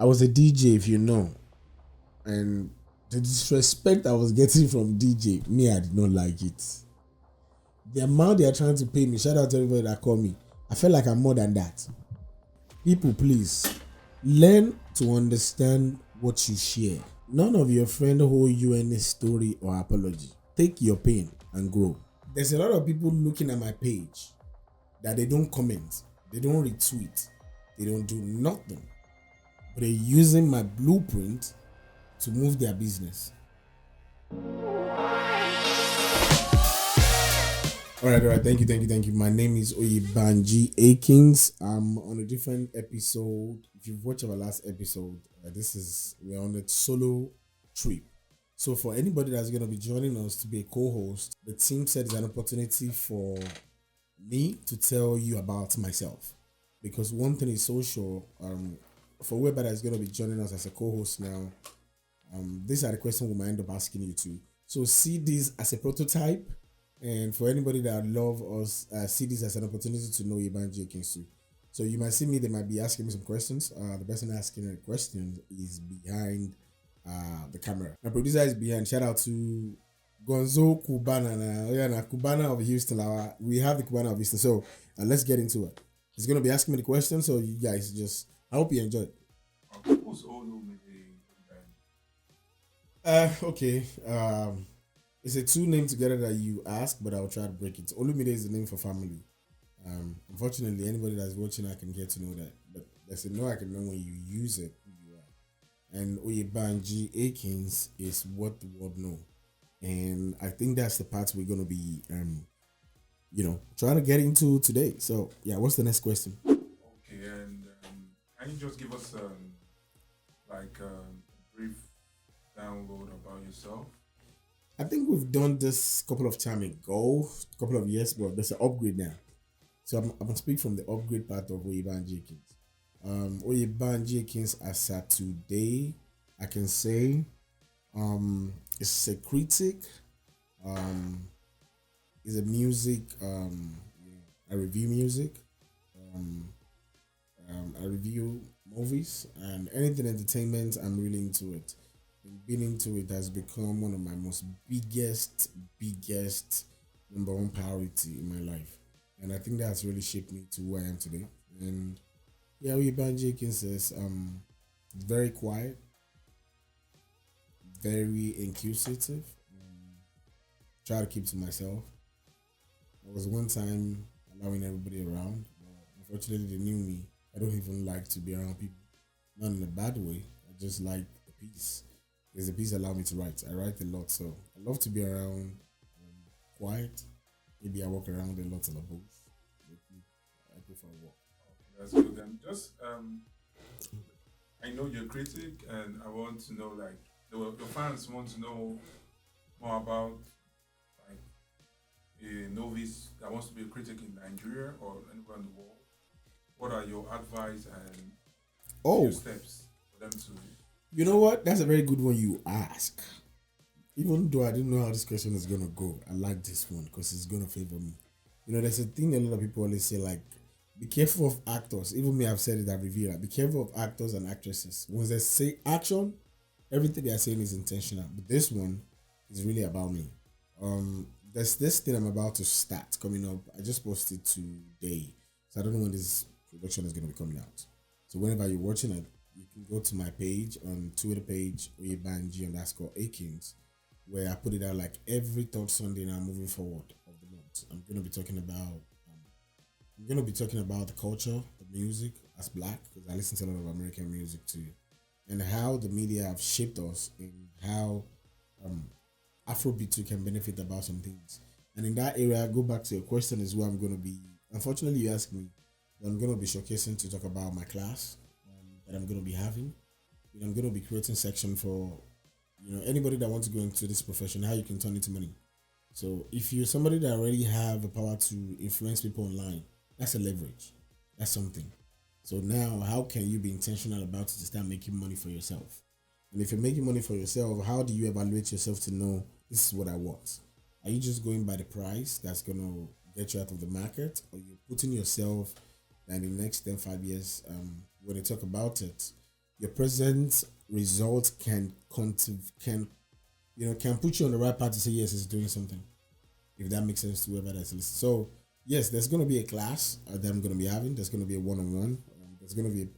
I was a DJ, if you know, and the disrespect I was getting from DJ, me, I did not like it. The amount they are trying to pay me, shout out to everybody that call me. I felt like I'm more than that. People, please learn to understand what you share. None of your friends owe you any story or apology. Take your pain and grow. There's a lot of people looking at my page that they don't comment, they don't retweet, they don't do nothing, but they're using my blueprint to move their business. All right. Thank you. My name is Oyebanji Akins. I'm on a different episode. If you've watched our last episode, we're on a solo trip. So for anybody that's going to be joining us to be a co-host, the team said it's an opportunity for me to tell you about myself. Because one thing is so sure, for whoever that's going to be joining us as a co-host now, these are the questions we might end up asking you to. So see this as a prototype. And for anybody that love us, see this as an opportunity to know Oyebanji Akins too. So you might see me, they might be asking me some questions. The person asking the question is behind the camera. My producer is behind. Shout out to Gonzo Cubana. Cubana of Houston. We have the Cubana of Houston. So let's get into it. He's going to be asking me the questions. So you guys I hope you enjoyed. Who's Olu? Okay. It's a two name together that you ask, but I'll try to break it. Olumide is the name for family. Unfortunately, anybody that's watching, I can get to know that. But there's a no I can know when you use it. Who you are. And Oyebanji Akins is what the world know. And I think that's the part we're going to be, trying to get into today. So, yeah, what's the next question? Okay, and can you just give us a brief download about yourself? I think we've done this a couple of time ago, a couple of years, but there's an upgrade now. So I'm going to speak from the upgrade part of Oyebanji Akins. Oyebanji Akins as at today, I can say is a critic, is a music, I review music, I review movies and anything entertainment, I'm really into it. And being into it has become one of my most biggest number one priority in my life. And I think that's really shaped me to who I am today. And yeah, Oyebanji Akins is very quiet, very inquisitive, try to keep to myself. I was one time allowing everybody around. Unfortunately, they knew me. I don't even like to be around people. Not in a bad way. I just like the peace. Because the peace allow me to write. I write a lot, so I love to be around quiet. Maybe I walk around a lot on the bush. I go for a walk. Okay, that's good. And just I know you're a critic, and I want to know your fans want to know more about like a novice that wants to be a critic in Nigeria or anywhere in the world. What are your advice and few steps for them to? You know what? That's a very good one you ask. Even though I didn't know how this question is gonna go, I like this one because it's gonna favor me. There's a thing a lot of people always say, like, be careful of actors. Even me, I've said it, I've revealed that. Be careful of actors and actresses. Once they say action, everything they are saying is intentional. But this one is really about me. There's this thing I'm about to start coming up. I just posted today, so I don't know when this production is gonna be coming out. So whenever you're watching it, you can go to my page on Twitter page Oyebanji_Akins, where I put it out like every third Sunday now moving forward of the month. I'm gonna be talking about the culture, the music as black, because I listen to a lot of American music too, and how the media have shaped us and how Afrobeat too can benefit about some things. And in that area, I go back to your question is where I'm gonna be. Unfortunately, you asked me, but I'm gonna be showcasing to talk about my class that I'm going to be having. I'm going to be creating section for anybody that wants to go into this profession, how you can turn it to money. So if you're somebody that already have the power to influence people online, that's a leverage. That's something. So now, how can you be intentional about it to start making money for yourself? And if you're making money for yourself, how do you evaluate yourself to know this is what I want? Are you just going by the price that's going to get you out of the market, or you're putting yourself that in the next 5 years, when they talk about it, your present results can put you on the right path to say yes, it's doing something. If that makes sense to whoever that's listening. So yes, there's gonna be a class that I'm gonna be having. There's gonna be a one-on-one. There's gonna be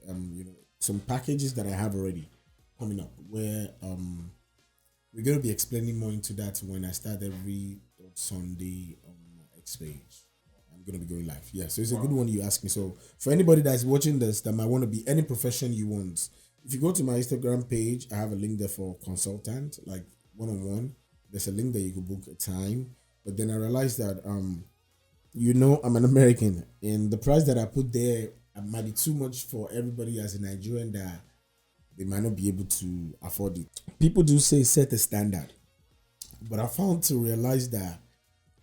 some packages that I have already coming up where we're gonna be explaining more into that when I start every Sunday on my X page. I'm gonna be going live. Yeah, so it's a good Wow. one you ask me. So for anybody that's watching this that might want to be any profession you want, if you go to my Instagram page, I have a link there for consultant, like one on one. There's a link that you can book a time. But then I realized that I'm an American, and the price that I put there might be too much for everybody as a Nigerian that they might not be able to afford it. People do say set a standard, but I found to realize that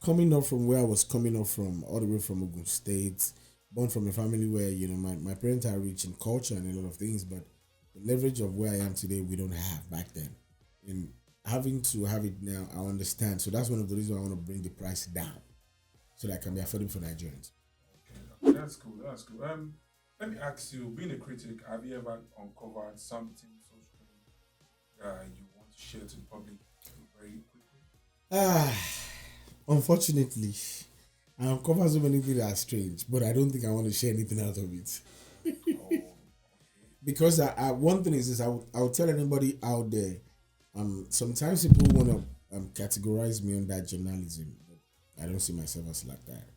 coming up from where I was coming up from, all the way from Ogun State, born from a family where my parents are rich in culture and a lot of things, but the leverage of where I am today we don't have back then, and having to have it now, I understand. So that's one of the reasons I want to bring the price down so that it can be affordable for Nigerians. Okay, that's cool. That's cool. Let me ask you, being a critic, have you ever uncovered something so strange that you want to share to the public very quickly? Ah, unfortunately, I uncover so many things that are strange, but I don't think I want to share anything out of it. Oh, okay. Because one thing is this, I will tell anybody out there. Sometimes people want to categorize me under journalism, but I don't see myself as like that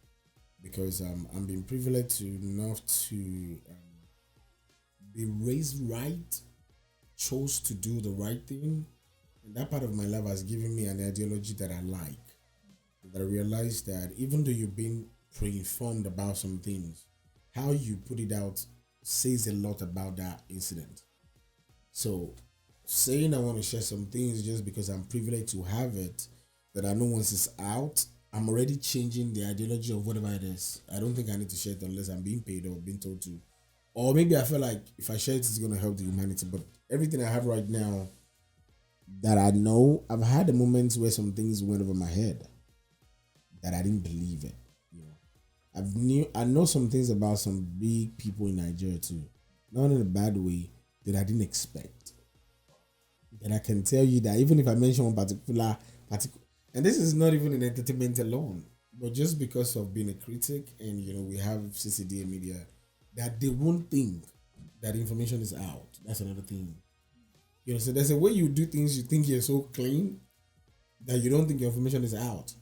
because I'm being privileged to enough to be raised right, chose to do the right thing, and that part of my life has given me an ideology that I like. That I realized that even though you've been pre-informed about some things, how you put it out says a lot about that incident. So saying I want to share some things just because I'm privileged to have it, that I know once it's out, I'm already changing the ideology of whatever it is. I don't think I need to share it unless I'm being paid or being told to. Or maybe I feel like if I share it, it's going to help the humanity. But everything I have right now that I know, I've had the moments where some things went over my head that I didn't believe it. You know, I know some things about some big people in Nigeria too, not in a bad way that I didn't expect. And I can tell you that even if I mention one particular, and this is not even in entertainment alone, but just because of being a critic and we have CCDA media, that they won't think that information is out. That's another thing. So there's a way you do things you think you're so clean that you don't think your information is out.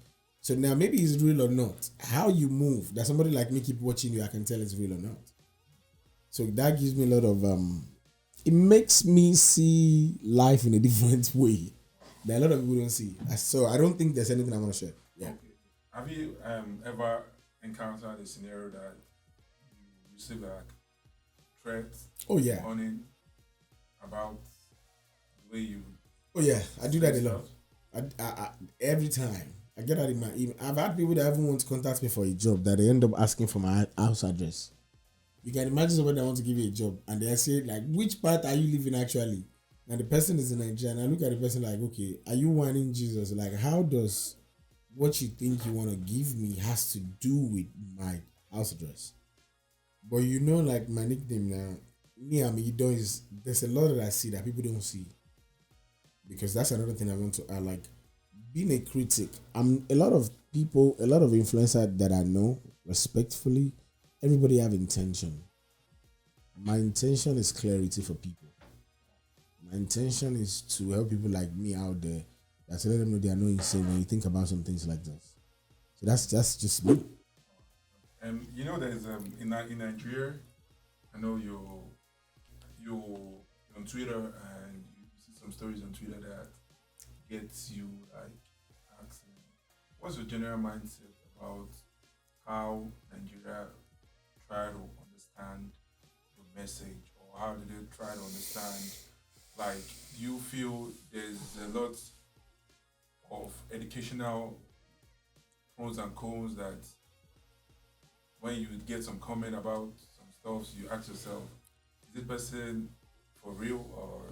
So now maybe it's real or not. How you move, that somebody like me keep watching you, I can tell it's real or not. So that gives me a lot of it makes me see life in a different way that a lot of people don't see. So I don't think there's anything I want to share. Yeah. Okay. Have you ever encountered a scenario that you received like threats, Oh yeah. warning about the way you Oh yeah. I do say that a lot. stuff? Every time I get that in my email. I've had people that even want to contact me for a job that they end up asking for my house address. You can imagine somebody that wants to give you a job and they say like, which part are you living actually? And the person is in Nigeria and I look at the person like, okay, are you wanting Jesus? Like, how does what you think you want to give me has to do with my house address? But like my nickname now, me and me don't is there's a lot that I see that people don't see. Because that's another thing I want to add. Like being a critic, I'm a lot of people, a lot of influencers that I know, respectfully, everybody have intention. My intention is clarity for people. My intention is to help people like me out there. That's to let them know they are not insane when you think about some things like this. So that's just me. There's in Nigeria, I know you on Twitter and you see some stories on Twitter that gets you like asking, what's your general mindset about how Nigeria try to understand the message, or how do they try to understand? Like, do you feel there's a lot of educational pros and cons that when you get some comment about some stuff, you ask yourself, is this person for real or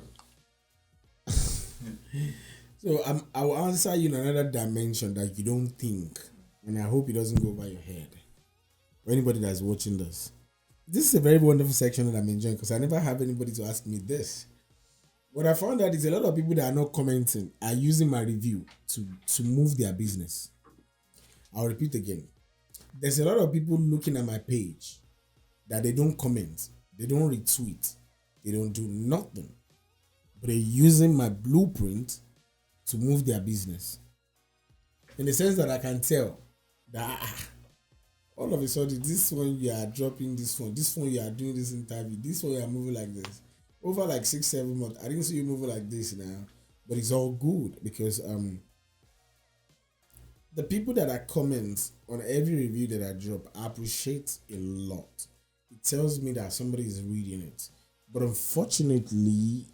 So I will answer you in another dimension that you don't think, and I hope it doesn't go over your head. For anybody that's watching this, this is a very wonderful section that I'm enjoying because I never have anybody to ask me this. What I found out is a lot of people that are not commenting are using my review to move their business. I'll repeat again. There's a lot of people looking at my page that they don't comment, they don't retweet, they don't do nothing, but they're using my blueprint to move their business. In the sense that I can tell that all of a sudden, this one you are dropping this one you are doing this interview, this one you are moving like this. Over like 6, 7 months, I didn't see you moving like this now, but it's all good because the people that I comment on every review that I drop, I appreciate a lot. It tells me that somebody is reading it. But unfortunately,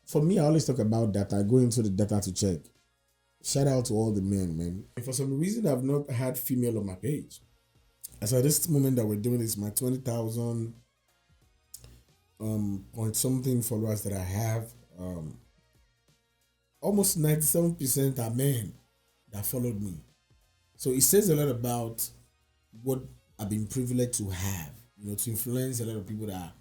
for me, I always talk about data. I go into the data to check. Shout out to all the men, man. And for some reason, I've not had female on my page. As at this moment that we're doing this, my 20,000 point something followers that I have, almost 97% are men that followed me. So it says a lot about what I've been privileged to have, to influence a lot of people that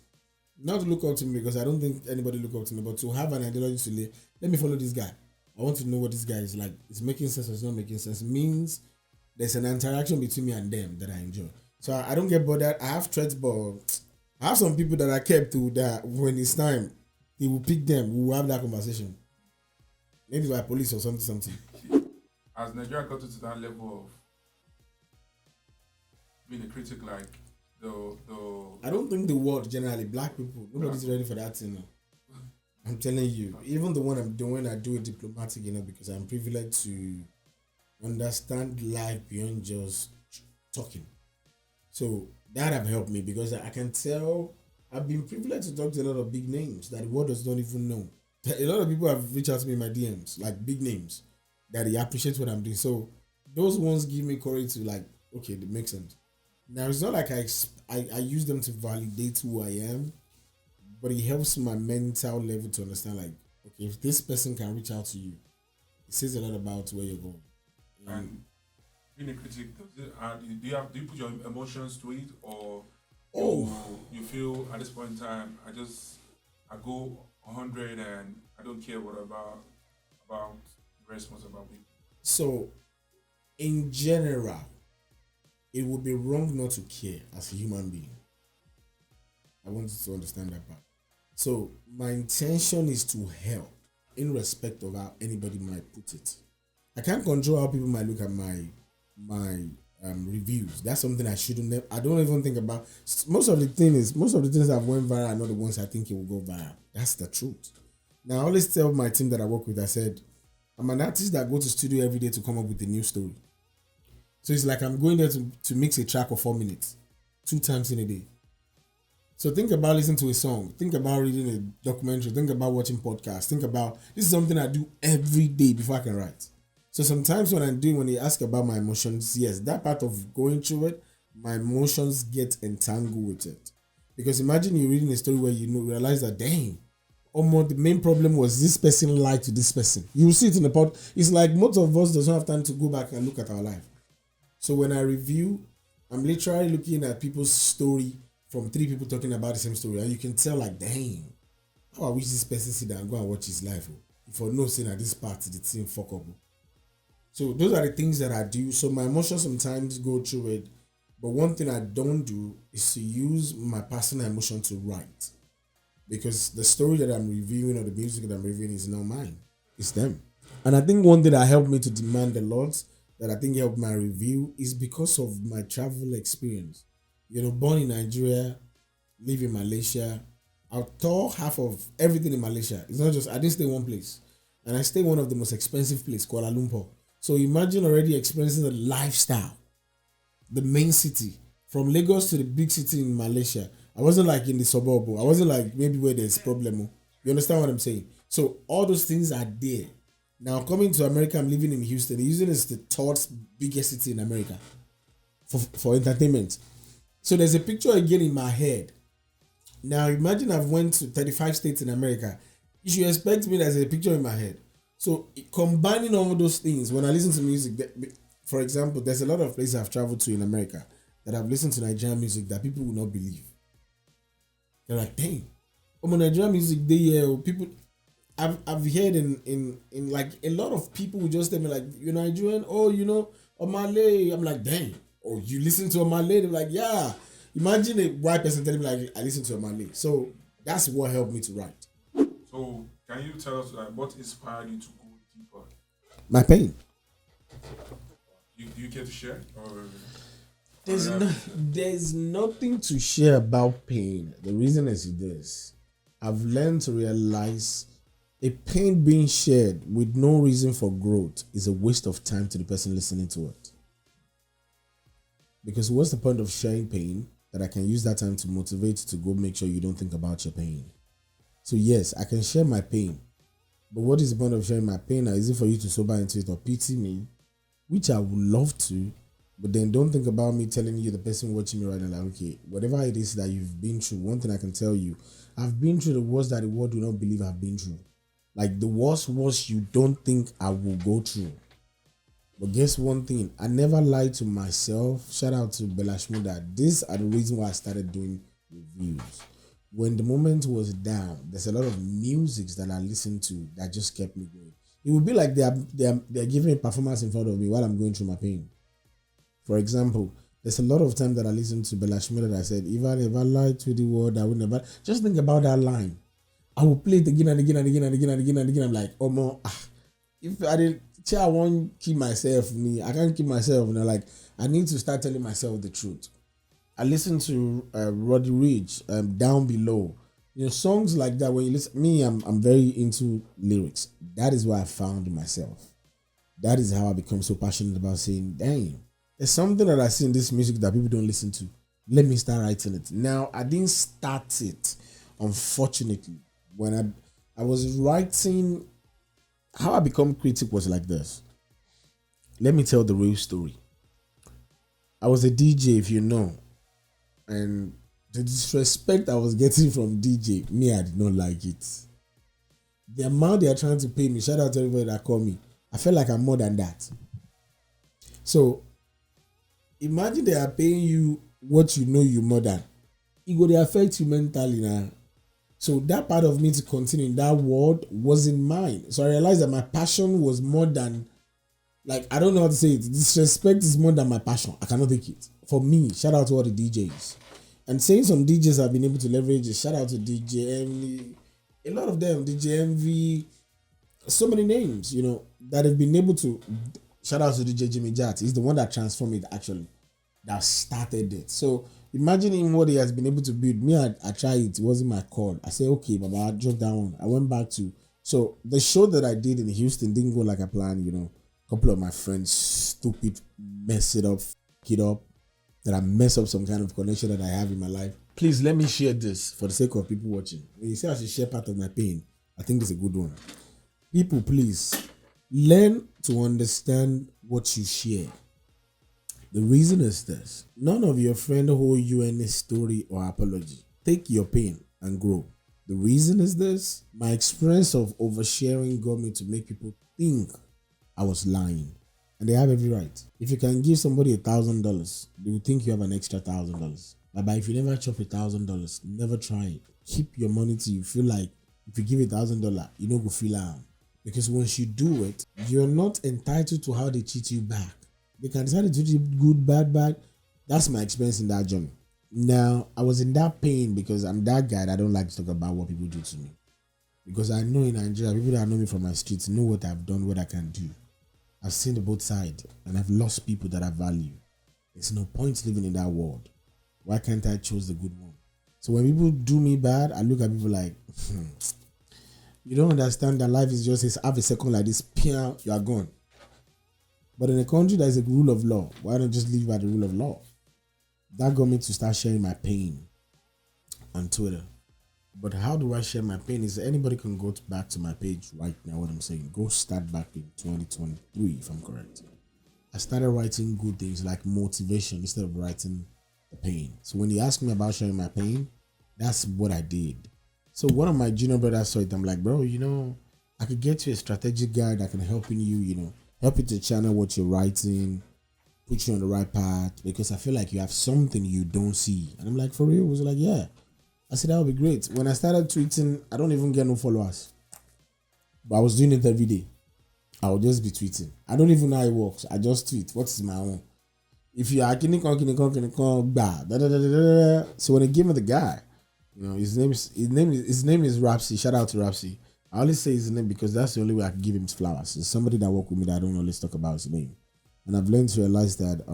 not to look up to me because I don't think anybody look up to me, but to have an ideology to let me follow this guy. I want to know what this guy is like. It's making sense or it's not making sense. It means there's an interaction between me and them that I enjoy. So I don't get bothered. I have threats, but I have some people that I kept to that when it's time, they will pick them. We will have that conversation. Maybe by police or something. As Nigeria got to that level of being a critic, like the I don't think the world generally, black people, nobody's ready for that thing. I'm telling you, even the one I'm doing, I do it diplomatic, because I'm privileged to understand life beyond just talking. So that have helped me because I can tell I've been privileged to talk to a lot of big names that the world does not even know. A lot of people have reached out to me in my DMs, like big names, that they appreciate what I'm doing. So those ones give me courage to like, okay, that makes sense. Now it's not like I use them to validate who I am, but it helps my mental level to understand like, okay, if this person can reach out to you, it says a lot about where you're going. And being a critic, do you put your emotions to it, or Oh, you feel at this point in time I go 100 and I don't care what about the response about me. so in general, it would be wrong not to care as a human being. I want you to understand that part. So my intention is to help, in respect of how anybody might put it. I can't control how people might look at my reviews. That's something I shouldn't. I don't even think about. Most of the things that went viral are not the ones I think it will go viral. That's the truth. Now I always tell my team that I work with. I said I'm an artist that go to studio every day to come up with a new story. So it's like I'm going there to mix a track of 4 minutes, 2 times in a day. So think about listening to a song. Think about reading a documentary. Think about watching podcasts. Think about this is something I do every day before I can write. So sometimes when they ask about my emotions, yes, that part of going through it, my emotions get entangled with it. Because imagine you're reading a story where realize that dang, almost the main problem was this person lied to this person. You will see it in the pod. It's like most of us doesn't have time to go back and look at our life. So when I review, I'm literally looking at people's story from 3 people talking about the same story, and you can tell like, dang, how I wish this person sit down and go and watch his life. For no saying at this part, the team fuck up. So those are the things that I do. So my emotions sometimes go through it, but one thing I don't do is to use my personal emotion to write, because the story that I'm reviewing or the music that I'm reviewing is not mine, it's them. And I think one thing that helped me to demand a lot, that I think helped my review, is because of my travel experience. Born in Nigeria, live in Malaysia. I'll tour half of everything in Malaysia. It's not just I didn't stay one place, and I stay one of the most expensive places, Kuala Lumpur. So imagine already experiencing the lifestyle, the main city, from Lagos to the big city in Malaysia. I wasn't like in the suburb. I wasn't like maybe where there's problem. You understand what I'm saying? So all those things are there. Now coming to America, I'm living in Houston. Houston is the third biggest city in America for entertainment. So there's a picture again in my head. Now imagine I've went to 35 states in America. You should expect me there's a picture in my head. So combining all those things, when I listen to music, for example, there's a lot of places I've traveled to in America that I've listened to Nigerian music that people will not believe. They're like, dang, oh, Nigerian music, people. I've heard in like a lot of people will just tell me like, you're Nigerian, oh, Omale. I'm like, dang, oh, you listen to Omale? They're like, yeah. Imagine a white person telling me like, I listen to Omale. So that's what helped me to write. So can you tell us like what inspired you to go deeper? My pain. Do you care to share or? There's nothing to share about pain. The reason is this. I've learned to realize a pain being shared with no reason for growth is a waste of time to the person listening to it. Because what's the point of sharing pain that I can use that time to motivate to go make sure you don't think about your pain? So yes, I can share my pain. But what is the point of sharing my pain? Is it for you to sober into it or pity me? Which I would love to, but then don't think about me telling you, the person watching me right now, like, okay, whatever it is that you've been through, one thing I can tell you, I've been through the worst that the world do not believe I've been through. Like the worst you don't think I will go through. But guess one thing, I never lied to myself. Shout out to Belashmuda. These are the reason why I started doing reviews. When the moment was down, there's a lot of musics that I listened to that just kept me going. It would be like they're giving a performance in front of me while I'm going through my pain. For example, there's a lot of time that I listen to Belashmuda that I said, if I never lied to the world, I would never. Just think about that line. I will play it again and again and again and again and again and again. I'm like, oh no, if I didn't, I won't keep myself. I can't keep myself. Like, I need to start telling myself the truth. I listen to Roddy Ricch, Down Below. Songs like that. When you listen, I'm very into lyrics. That is where I found myself. That is how I become so passionate about saying, dang, there's something that I see in this music that people don't listen to. Let me start writing it. Now, I didn't start it, unfortunately. When I was writing, how I become critic was like this. Let me tell the real story. I was a DJ, if you know, and the disrespect I was getting from DJ, I did not like it. The amount they are trying to pay me, shout out to everybody that called me, I felt like I'm more than that. So imagine they are paying you what you know you more than. It will affect you mentally now. So that part of me to continue in that world wasn't mine. So I realized that my passion was more than, like, I don't know how to say it. Disrespect is more than my passion. I cannot take it. For me, shout out to all the DJs. And saying some DJs have been able to leverage it. Shout out to DJ Emily. A lot of them, DJ MV, so many names, that have been able to. Shout out to DJ Jimmy Jat. He's the one that transformed it, actually, that started it. So imagine him what he has been able to build. I tried it. It wasn't my call. I said, okay, Baba, I'll jump down. I went back to. So the show that I did in Houston didn't go like I planned, A couple of my friends, stupid, mess it up, that I mess up some kind of connection that I have in my life. Please let me share this for the sake of people watching. When you say I should share part of my pain, I think it's a good one. People, please learn to understand what you share. The reason is this. None of your friends owe you any story or apology. Take your pain and grow. The reason is this. My experience of oversharing got me to make people think I was lying. And they have every right. If you can give somebody $1,000, they will think you have an extra $1,000. But if you never chop $1,000, never try it. Keep your money till you feel like if you give $1,000, you don't go feel harm. Because once you do it, you're not entitled to how they treat you back. They can decide to treat you good, bad. That's my experience in that journey. Now, I was in that pain because I'm that guy that I don't like to talk about what people do to me. Because I know in Nigeria, people that know me from my streets know what I've done, what I can do. I've seen the both sides and I've lost people that I value. There's no point living in that world. Why can't I choose the good one? So when people do me bad, I look at people like, you don't understand that life is just have a second like this, you are gone. But in a country that is a rule of law, why don't just live by the rule of law? That got me to start sharing my pain on Twitter. But how do I share my pain? Is anybody can go back to my page right now, what I'm saying. Go start back in 2023, if I'm correct. I started writing good things like motivation instead of writing the pain. So when you ask me about sharing my pain, that's what I did. So one of my junior brothers saw it. I'm like, bro, I could get you a strategic guide that can help you, help you to channel what you're writing, put you on the right path, because I feel like you have something you don't see. And I'm like, for real? He was like, yeah. I said that would be great. When I started tweeting, I don't even get no followers. But I was doing it every day. I would just be tweeting. I don't even know how it works. I just tweet. What is my own? If you are kinikon, bah, da, da, da, da, da, da. So when they give me the guy, his name is Rapsy. Shout out to Rapsy. I only say his name because that's the only way I can give him his flowers. It's somebody that work with me that I don't always talk about his name. And I've learned to realize that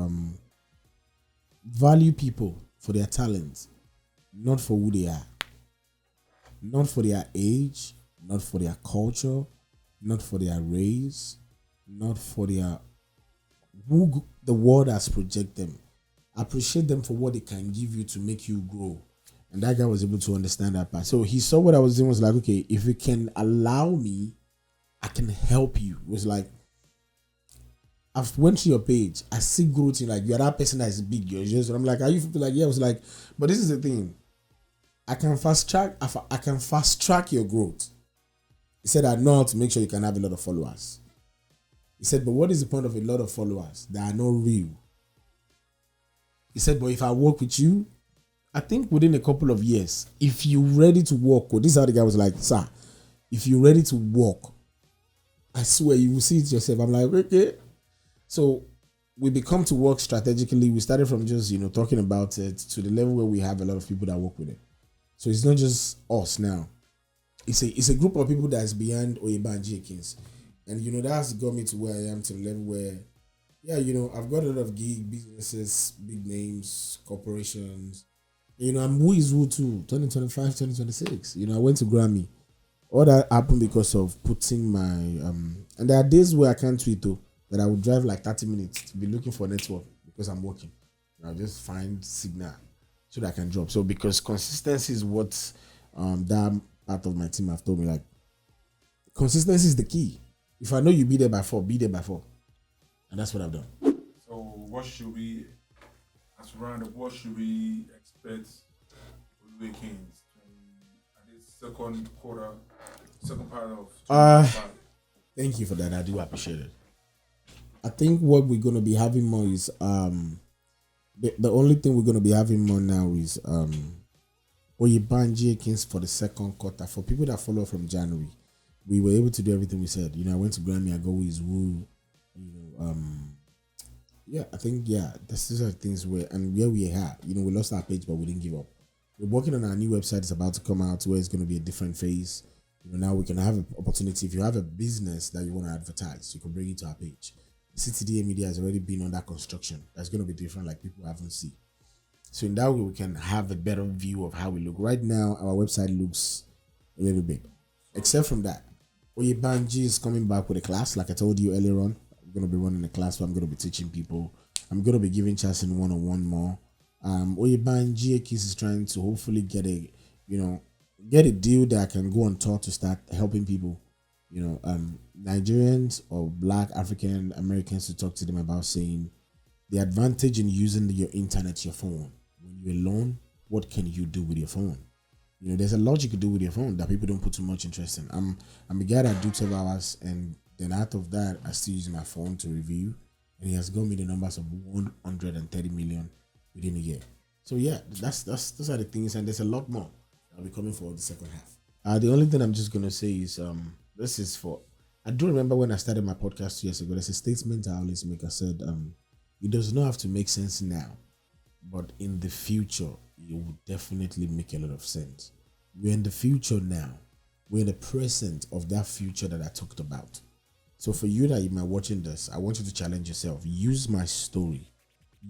value people for their talent, not for who they are, not for their age, not for their culture, not for their race, not for their who the world has projected them. Appreciate them for what they can give you to make you grow. And that guy was able to understand that part. So he saw what I was doing, was like, okay, if you can allow me, I can help you. It was like, I've went to your page, I see growth in, like, you're that person that is big. You're just, I'm like, are you like, yeah, I was like, but this is the thing. I can fast track your growth. He said, I know how to make sure you can have a lot of followers. He said, but what is the point of a lot of followers that are not real? He said, but if I work with you, I think within a couple of years, if you're ready to work, this is how the guy was like, sir, if you're ready to work, I swear you will see it yourself. I'm like, okay. So we become to work strategically. We started from just, talking about it to the level where we have a lot of people that work with it. So it's not just us now. It's a group of people that's beyond Oyebanji Akins. And that's got me to where I am, to the level where, yeah, I've got a lot of gig businesses, big names, corporations. I'm who is who too, 2025, 2026. I went to Grammy. All that happened because of putting my and there are days where I can't tweet though, that I would drive like 30 minutes to be looking for a network because I'm working. And I'll just find signal so that I can drop. So because consistency is what that part of my team have told me, like, consistency is the key. If I know you be there by 4, be there by 4. And that's what I've done. So what should we, as we round up, what should we expect with Weekends at this second part of 2025? Thank you for that. I do appreciate it. I think what we're gonna be having more is the only thing we're gonna be having more now is Oyebanji Akins for the second quarter. For people that follow from January, we were able to do everything we said. I went to Grammy, I go with Woo, yeah, I think, yeah, these are things where we are. We lost our page, but we didn't give up. We're working on our new website. It's about to come out, where it's going to be a different phase. Now we can have an opportunity. If you have a business that you want to advertise, you can bring it to our page. CTDA Media has already been under construction. That's going to be different, like people haven't seen. So in that way, we can have a better view of how we look. Right now, our website looks a little bit. Except from that, Oyebanji is coming back with a class, like I told you earlier on. I'm going to be running a class where I'm going to be teaching people. I'm going to be giving chats in one-on-one more. Oyebanji Akins is trying to hopefully get a deal that I can go on tour to start helping people, Nigerians or Black African Americans, to talk to them about saying the advantage in using your internet, your phone. When you're alone, what can you do with your phone? There's a lot you could do with your phone that people don't put too much interest in. I'm a guy that do 12 hours, and then out of that, I still use my phone to review, and he has got me the numbers of 130 million within a year. So yeah, those are the things, and there's a lot more that'll be coming for the second half. The only thing I'm just gonna say is this is for. I do remember when I started my podcast 2 years ago. There's a statement I always make. I said it does not have to make sense now, but in the future, it will definitely make a lot of sense. We're in the future now. We're in the present of that future that I talked about. So for you that you might watching this, I want you to challenge yourself. Use my story.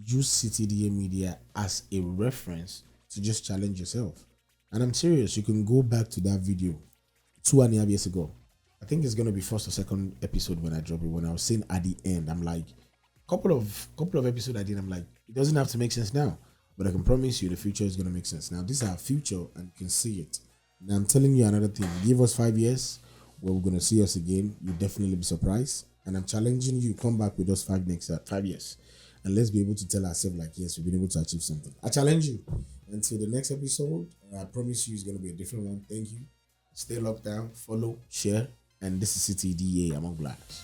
Use CTDA Media as a reference to just challenge yourself. And I'm serious. You can go back to that video 2.5 years ago. I think it's going to be first or second episode when I drop it. When I was saying at the end, I'm like, couple of episodes I did, I'm like, it doesn't have to make sense now, but I can promise you the future is going to make sense. Now, this is our future, and you can see it. Now, I'm telling you another thing. Give us 5 years where we're going to see us again. You'll definitely be surprised. And I'm challenging you, come back with us 5 years. And let's be able to tell ourselves, like, yes, we've been able to achieve something. I challenge you. Until the next episode, I promise you it's going to be a different one. Thank you. Stay locked down, follow, share. And this is CTDA among Blacks.